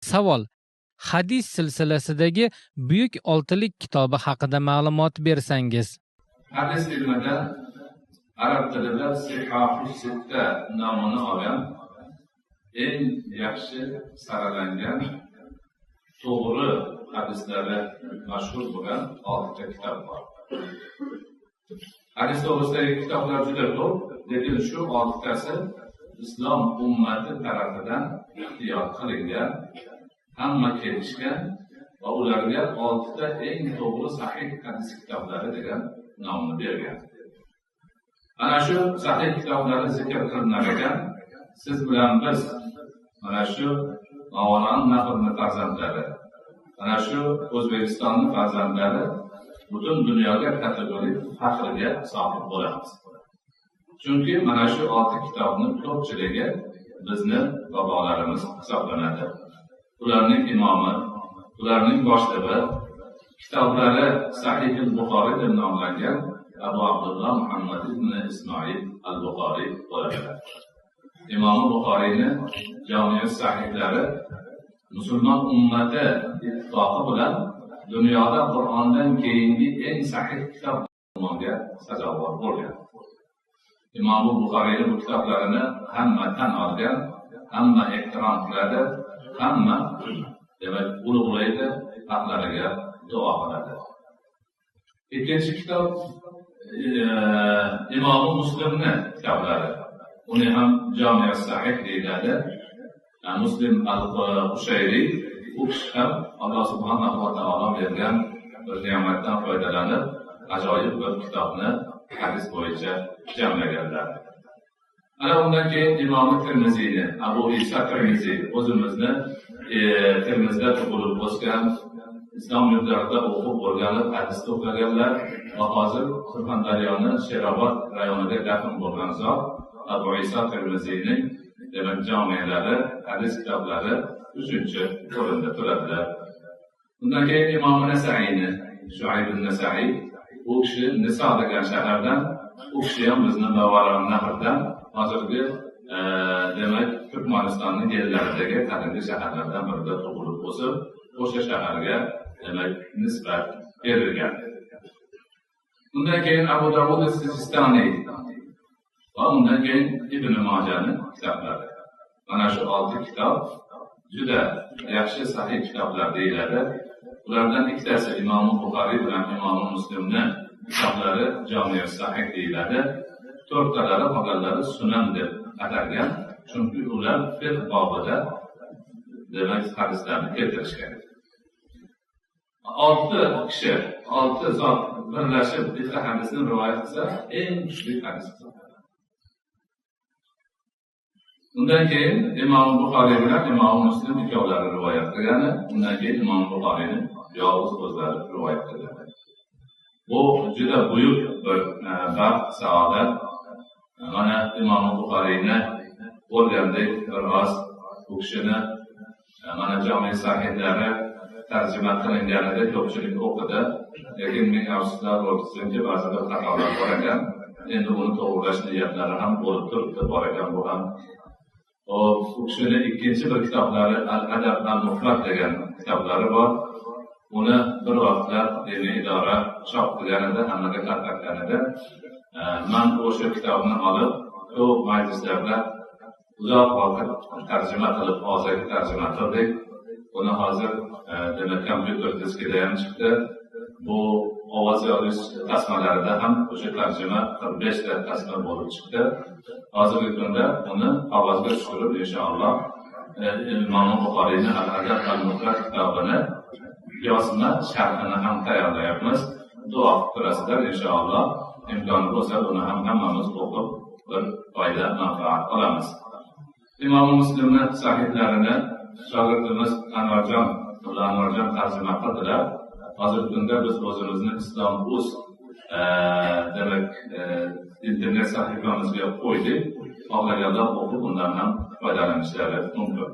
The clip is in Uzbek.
Savol: hadis silsilasidagi buyuk oltilik kitobi haqida ma'lumot bersangiz. Hadis ilmida arab tilida Sihah sitta nomini olgan eng yaxshi saralangan to'g'ri hadislari mashhur bo'lgan 6 ta kitob bor. Hadis to'g'risidagi kitoblar juda ko'p, lekin shu 6 tasi islom ummati tarafidan ixtiyor qilingan, hamma kelishgan va ularga 6 ta eng to'g'ri sahih hadis kitoblari degan nomni bergan. Ana shu sahih kitoblar zikr qilinar ekan, siz bilan biz mana shu Mavlono Nahrning farzandlari, mana shu O'zbekistonning farzandlari butun dunyoga kategorik faxrga sohib bo'lamiz. Chunki mana shu 6 kitobning ko'pchiligi bizni bobolarimiz hisoblanadi. Ularning imomi, ularning boshlig'i, kitoblari Sahih al-Buxoriy deb nomlangan Abu Abdullah Muhammad ibn Ismoil al-Buxoriy bo'ladi. Imom Buxoriyning jami' sahihlari musulmon ummati ittifoqi bilan dunyoda Qur'ondan keyingi eng sahih kitob bo'lmoqga sazovor bo'lgan. Imom Buxoriyning bu kitoblarini hamma tan olgan, hamma ehtirom qiladi, hamma demak ulug'laydi, haqlariga duo qiladi. Ikkinchi kitob Imom Muslimning kitoblari. Uni ham Jami' as-Sahih deyiladi. Muslim al-Qushayri u kishi ham Alloh subhanahu va taolo bergan bir ne'matdan foydalanib, ajoyib bir kitobni hadis bo'yicha jamlaganlar. Ana undan keyin Imom Tirmiziyni, Abu Isa Tirmiziy o'zimizni Termizda tug'ilib o'sgan, islom yurtlarida o'qib o'rganib hadis to'plaganlar va hozir Surxondaryoning Sherobod rayonida dafn bo'lgan zot Abu Isa Tirmiziyning demak jami'lari, hadis kitoblari 3-o'rinda turadilar. Undan keyin Imom Nasa'iyni, Shuayb an-Nasa'iy, u kishi Niso degan shahardan, u kishi ham bizning Mavlono Nahrdan, hozirgi demak Turkmanistonning yerlaridagi qadimgi shaharlardan birida tug'ilib o'sib, o'sha shaharga demak nisbat berilgan. Undan keyin Abu Dawud as-Sijistoniy va undan keyin Ibn Majahning kitoblari. Mana shu 6 kitob juda yaxshi sahih kitoblar deyiladi. Ulardan ikkitasi Imom Buxoriy bilan Imom Muslimning kitoblari Jami' as-Sahih deyiladi. 4 talari qolganlari Sunan deb atalgan, chunki ular fiqh bobida demak hadislarni keltirishgan. 6 kishi, 6 zot birlashib bitta hadisni rivoyat qilsa, eng kuchli hadis hisoblanadi. Undan keyin Imom Buxoriy bilan Imom Muslim ikkovlari rivoyat qilgani, undan keyin Imom Buxoriyning yolg'iz o'zlari rivoyat qilgan. Bu juda buyuk bir baxt, saodat. Mana Imom Buxoriyni o'rgandik, biroz u kishini mana jami' sahihlari tarjima qilinganida ko'pchilik o'qidi, lekin men afsuslar bo'lsinki ba'zida xatolar bor ekan. Endi uni to'g'rilash niyatlari ham bo'lib turibdi, bor ekan bu ham. U kishining ikkinchi bir kitoblari Al-Adab al-Mufrad degan kitoblari bor. Uni bir vaqtlar diniy idora chop qilganida, hammaga tarqatganida men o'sha kitobni olib, ko'p majlislarda uzoq vaqt tarjima qilib, hozirgi tarjima qildik. Buni hozir demak kompyuter diskida ham chiqdi. Bu ovoz yozish tasmalarida ham o'sha tarjima 45 ta tasma bo'lib chiqdi. Hozirgi kunda uni ovozga tushirib inshaalloh Imom Buxoriyning Al-Adab al-Mufrad kitobini yozma sharhini ham tayyorlayapmiz. Duo qilasiz inshaalloh. Imkon bo'lsa buni ham hammamiz o'qib bir foyda manfaat olamiz. Imom Muslimning sahihlarini shogirdimiz Anvarjon tarjima qildilar. Hozirgi kunda biz o'zimizni Islom.uz demak internet sahifamizga qo'ydik. Xohlaganlar o'qib undan ham foydalanishlari mumkin.